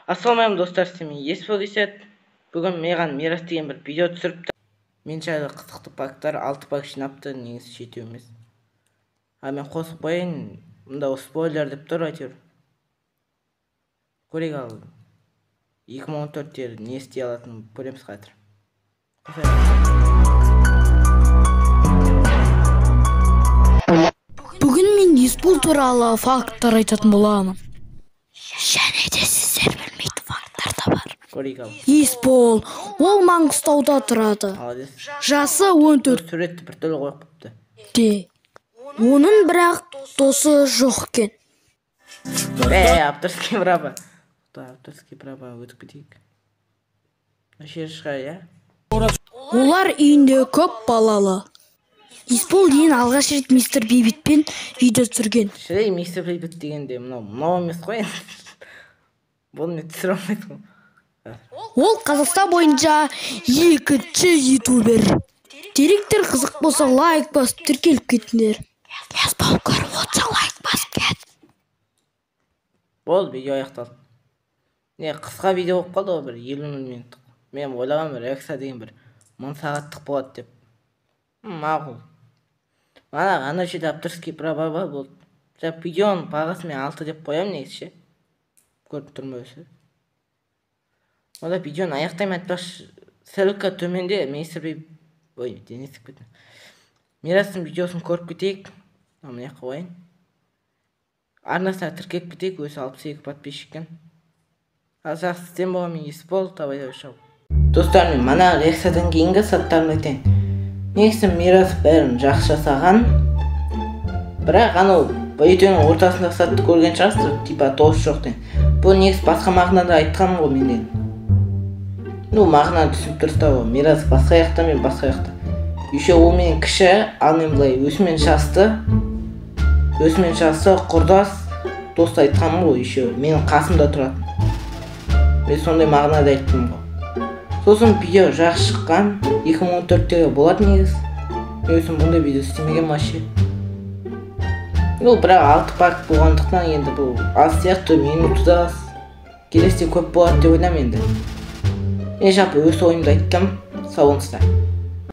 Ассалаумағалейкум достар, сіздермен есбол деседі. Бүгін маған Мирас деген бір видео түсіріпті. Мен жайлы қызықты факттар 6 факт жинапты, негізі 7 емес. Мен қосып қояйын, мұнда спойлер деп тұр әйтеуір. Көрейік ал 2014-те не істей алатынын көреміз қазір. Бүгін мен есбол туралы факттар айтатын боламын. Және де сіздер білмейтін факттар да бар. Көрейік ал. Есбол, ол Маңғыстауда тұрады. Жасы 14. Суретті бір түрлі қойып қойыпты. Оның бірақ досы жоқ екен. Авторский право. Авторский право өтіп кетейік. Олар үйінде көп балалы. Есбол ең алғаш рет мистер Бейбитпен видео түсірген. Мистер Бейбит дегенде мынау емес қой. Бұл не түсіре алмайды. Ол Қазақстан бойынша екінші ютубер. Директор қызық болса лайк басып тіркеліп кетіңдер. Есбол көріп отса лайк басып кет. Бол, видео аяқталды. Не қысқа видео болып қалды ғой, бір 50 минуттық. Мен ойлаған бір экса деген бір 1000 сағаттық болады деп. Мағұл. Мана ана жерде авторский право бар болды. Видеоның бағасы мен 6 деп қоямын негізі. Көріп тұрмын өзі. Ода видеоны аяқтаймын айтпақшы. Ссылка төменде мистер Бейбит. Ой, денесіп кетті. Мирастың видеосын көріп кетейік. Мына қойын. Арнасына тіркеп кетейік, өзі 62 подписчиктен. Жақсы істен болған мен есбол табай шау. Достар, мен мана рексадан кейінгі саттарымды айтайын. Негізі Мирас бәрін жақсы жасаған. Бірақ анау видеоның ортасында сатты көрген шығарсыздар, типа дос жоқ ден. Бұл негізі басқа мағынада айтқаным ғой менден. Мағынаны түсініп тұрсыздар ғой. Мирас басқа жақта, мен басқа жақта. Еще ол менен кіші, ал мен былай өсімен жасты құрдас дос айтқаным ғой. Еще менің қасымда тұрады. Мен сондай мағынада айттым ғой. Сосын видео жақсы шыққан, 2014-те болады негіз. Мен өзім бұндай видео істемеген вообще. Бірақ 6 факт болғандықтан енді бұл аз сияқты, минуты да аз. Келесіде көп болады деп ойлаймын енді. Мен жалпы өз ойымды айттым. Сау болыңыздар.